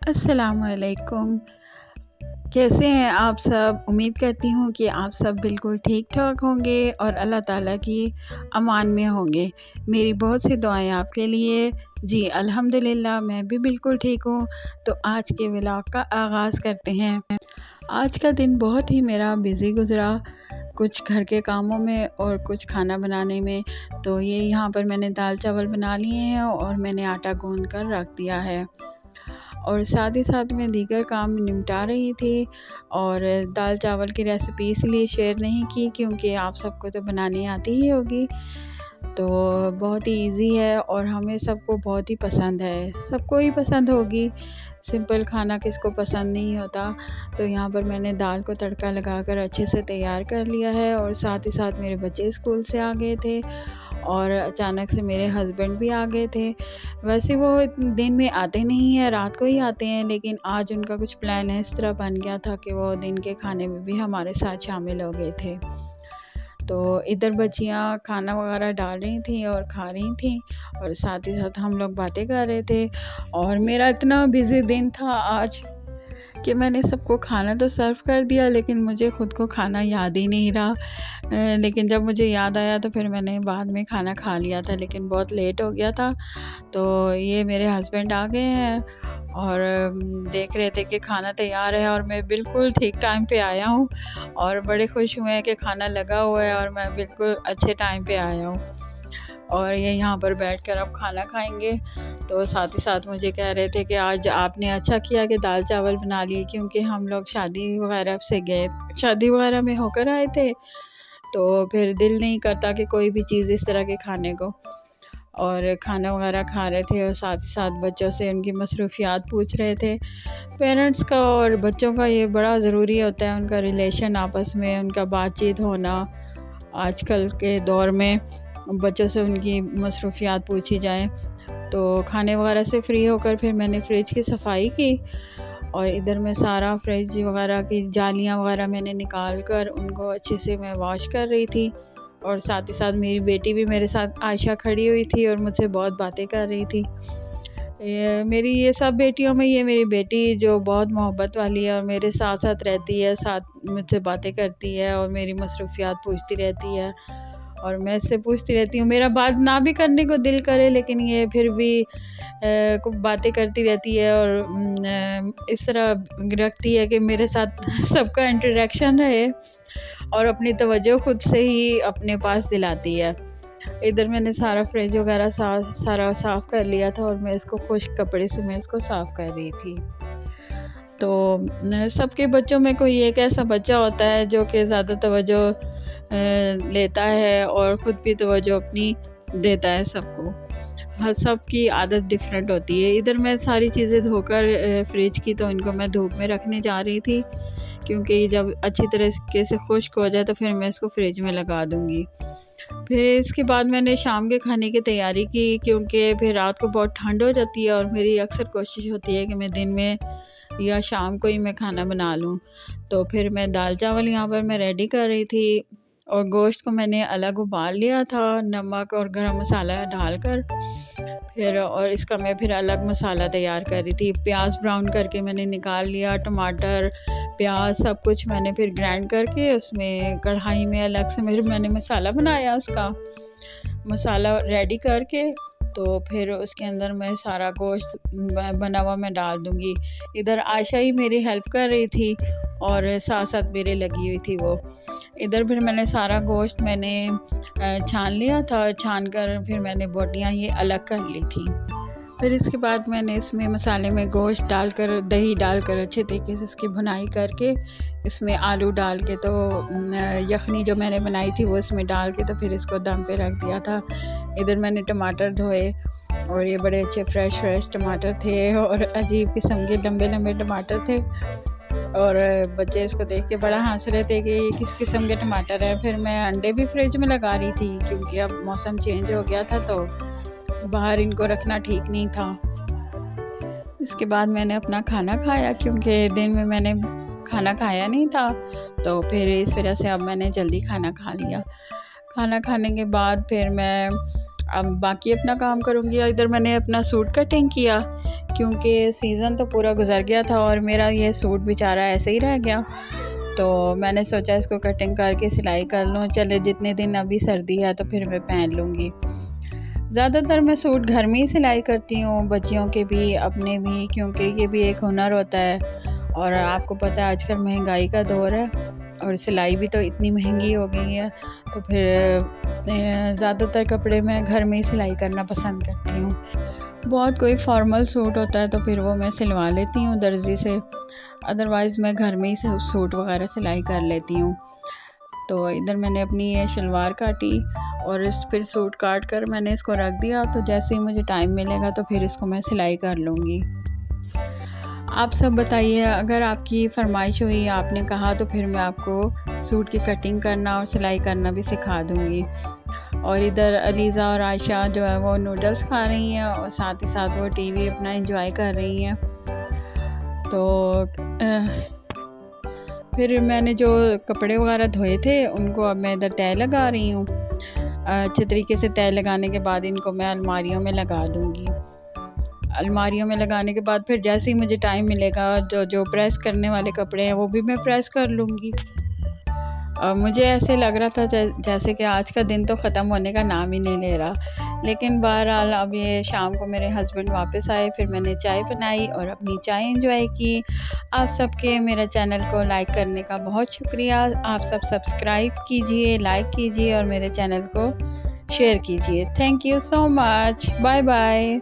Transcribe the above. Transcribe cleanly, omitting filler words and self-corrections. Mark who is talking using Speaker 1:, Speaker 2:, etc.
Speaker 1: अस्सलामुअलैकुम। कैसे हैं आप सब? उम्मीद करती हूँ कि आप सब बिल्कुल ठीक-ठाक होंगे और अल्लाह ताला की अमान में होंगे। मेरी बहुत सी दुआएँ आपके लिए। जी, अल्हम्दुलिल्लाह मैं भी बिल्कुल ठीक हूँ। तो आज के व्लॉग का आगाज़ करते हैं। आज का दिन बहुत ही मेरा बिज़ी गुज़रा, कुछ घर के कामों में और कुछ खाना बनाने में। तो ये यहाँ पर मैंने दाल-चावल बना लिए हैं और मैंने आटा गूँध कर रख दिया है। और साथ ही साथ मैं दीगर काम निपटा रही थी और दाल-चावल की रेसिपी इसलिए शेयर नहीं की क्योंकि आप सबको तो बनानी आती ही होगी। तो बहुत ही ईज़ी है और हमें सबको बहुत ही पसंद है, सबको ही पसंद होगी। सिंपल खाना किसको पसंद नहीं होता। तो यहाँ पर मैंने दाल को तड़का लगाकर अच्छे से तैयार कर लिया है और साथ ही साथ मेरे बच्चे स्कूल से आ गए थे और अचानक से मेरे हस्बैंड भी आ गए थे। वैसे वो दिन में आते नहीं हैं, रात को ही आते हैं, लेकिन आज उनका कुछ प्लान इस तरह बन गया था कि वो दिन के खाने में भी हमारे साथ शामिल हो गए थे। तो इधर बच्चियाँ खाना वगैरह डाल रही थी और खा रही थी और साथ ही साथ हम लोग बातें कर रहे थे। और मेरा इतना बिज़ी दिन था आज कि मैंने सबको खाना तो सर्व कर दिया, लेकिन मुझे ख़ुद को खाना याद ही नहीं रहा। लेकिन जब मुझे याद आया तो फिर मैंने बाद में खाना खा लिया था, लेकिन बहुत लेट हो गया था। तो ये मेरे हस्बैंड आ गए हैं और देख रहे थे कि खाना तैयार है और मैं बिल्कुल ठीक टाइम पे आया हूँ और बड़े खुश हुए हैं कि खाना लगा हुआ है और मैं बिल्कुल अच्छे टाइम पे आया हूँ। और ये यहाँ पर बैठकर अब खाना खाएँगे। तो साथ ही साथ मुझे कह रहे थे कि आज आपने अच्छा किया कि दाल-चावल बना लिए, क्योंकि हम लोग शादी वगैरह से गए, शादी वगैरह में होकर आए थे, तो फिर दिल नहीं करता कि कोई भी चीज़ इस तरह के खाने को। और खाना वगैरह खा रहे थे और साथ ही साथ बच्चों से उनकी मसरूफ़ियात पूछ रहे थे। पेरेंट्स का और बच्चों का ये बड़ा ज़रूरी होता है, उनका रिलेशन आपस में, उनका बातचीत होना। आजकल के दौर में बच्चों से उनकी मसरूफ़ियात पूछी जाएँ। तो खाने वगैरह से फ्री होकर फिर मैंने फ्रिज की सफाई की और इधर मैं सारा फ्रिज वगैरह की जालियाँ वगैरह मैंने निकाल कर उनको अच्छे से मैं वॉश कर रही थी। और साथ ही साथ मेरी बेटी भी मेरे साथ आयशा खड़ी हुई थी और मुझसे बहुत बातें कर रही थी। मेरी ये सब बेटियों में ये मेरी बेटी जो बहुत मोहब्बत वाली है और मेरे साथ साथ रहती है, साथ मुझसे बातें करती है और मेरी मसरूफ़ियात पूछती रहती है और मैं इससे पूछती रहती हूँ। मेरा बात ना भी करने को दिल करे, लेकिन ये फिर भी बातें करती रहती है और इस तरह रखती है कि मेरे साथ सबका इंटरेक्शन रहे और अपनी तवज्जो खुद से ही अपने पास दिलाती है। इधर मैंने सारा फ्रिज वगैरह सारा साफ़ कर लिया था और मैं इसको खुश्क कपड़े से मैं इसको साफ़ कर रही थी। तो सबके बच्चों में कोई एक ऐसा बच्चा होता है जो कि ज़्यादा तवज्जो लेता है और ख़ुद भी तवज्जो अपनी देता है सबको। हर सबकी आदत डिफरेंट होती है। इधर मैं सारी चीज़ें धोकर फ्रिज की, तो इनको मैं धूप में रखने जा रही थी, क्योंकि जब अच्छी तरीके से खुश्क हो जाए तो फिर मैं इसको फ्रिज में लगा दूँगी। फिर इसके बाद मैंने शाम के खाने की तैयारी की, क्योंकि फिर रात को बहुत ठंड हो जाती है और मेरी अक्सर कोशिश होती है कि मैं दिन में या शाम को ही मैं खाना बना लूँ। तो फिर मैं दाल-चावल यहाँ पर मैं रेडी कर रही थी और गोश्त को मैंने अलग उबाल लिया था, नमक और गरम मसाला डालकर। फिर और इसका मैं फिर अलग मसाला तैयार कर रही थी। प्याज ब्राउन करके मैंने निकाल लिया, टमाटर, प्याज सब कुछ मैंने फिर ग्राइंड करके उसमें कढ़ाई में अलग से मैंने मसाला बनाया। उसका मसाला रेडी करके तो फिर उसके अंदर मैं सारा गोश्त बना हुआ मैं डाल दूँगी। इधर आयशा ही मेरी हेल्प कर रही थी और साथ साथ मेरे लगी हुई थी वो। इधर फिर मैंने सारा गोश्त मैंने छान लिया था, छान कर फिर मैंने बोटियाँ ये अलग कर ली थी। फिर इसके बाद मैंने इसमें मसाले में गोश्त डालकर, दही डालकर अच्छे तरीके से इसकी भुनाई करके इसमें आलू डाल के, तो यखनी जो मैंने बनाई थी वो इसमें डाल के तो फिर इसको दम पे रख दिया था। इधर मैंने टमाटर धोए और ये बड़े अच्छे फ्रेश टमाटर थे और अजीब किस्म के लंबे टमाटर थे और बच्चे इसको देख के बड़ा हंस रहे थे कि ये किस किस्म के टमाटर हैं। फिर मैं अंडे भी फ्रिज में लगा रही थी, क्योंकि अब मौसम चेंज हो गया था तो बाहर इनको रखना ठीक नहीं था। इसके बाद मैंने अपना खाना खाया, क्योंकि दिन में मैंने खाना खाया नहीं था, तो फिर इस वजह से अब मैंने जल्दी खाना खा लिया। खाना खाने के बाद फिर मैं अब बाकी अपना काम करूँगी। इधर मैंने अपना सूट कटिंग किया, क्योंकि सीज़न तो पूरा गुज़र गया था और मेरा ये सूट बेचारा ऐसे ही रह गया। तो मैंने सोचा इसको कटिंग करके सिलाई कर लूँ, चले जितने दिन अभी सर्दी है तो फिर मैं पहन लूँगी। ज़्यादातर मैं सूट घर में ही सिलाई करती हूँ, बच्चियों के भी अपने भी, क्योंकि ये भी एक हुनर होता है। और आपको पता है आजकल महंगाई का दौर है और सिलाई भी तो इतनी महंगी हो गई है, तो फिर ज़्यादातर कपड़े मैं घर में ही सिलाई करना पसंद करती हूँ। बहुत कोई फॉर्मल सूट होता है तो फिर वो मैं सिलवा लेती हूँ दर्जी से, अदरवाइज़ मैं घर में ही सूट वगैरह सिलाई कर लेती हूँ। तो इधर मैंने अपनी ये शलवार काटी और फिर सूट काट कर मैंने इसको रख दिया, तो जैसे ही मुझे टाइम मिलेगा तो फिर इसको मैं सिलाई कर लूँगी। आप सब बताइए, अगर आपकी फरमाइश हुई, आपने कहा, तो फिर मैं आपको सूट की कटिंग करना और सिलाई करना भी सिखा दूँगी। और इधर अलीज़ा और आयशा जो है वो नूडल्स खा रही हैं और साथ ही साथ वो टीवी अपना एंजॉय कर रही हैं। तो फिर मैंने जो कपड़े वगैरह धोए थे उनको अब मैं इधर तय लगा रही हूँ। अच्छे तरीके से तय लगाने के बाद इनको मैं अलमारियों में लगा दूँगी। अलमारियों में लगाने के बाद फिर जैसे ही मुझे टाइम मिलेगा जो प्रेस करने वाले कपड़े हैं वो भी मैं प्रेस कर लूँगी। मुझे ऐसे लग रहा था जैसे कि आज का दिन तो ख़त्म होने का नाम ही नहीं ले रहा, लेकिन बहरहाल अब ये शाम को मेरे हस्बैंड वापस आए, फिर मैंने चाय बनाई और अपनी चाय एंजॉय की। आप सबके मेरा चैनल को लाइक करने का बहुत शुक्रिया। आप सब सब्सक्राइब कीजिए, लाइक कीजिए और मेरे चैनल को शेयर कीजिए। Thank you so much. Bye bye.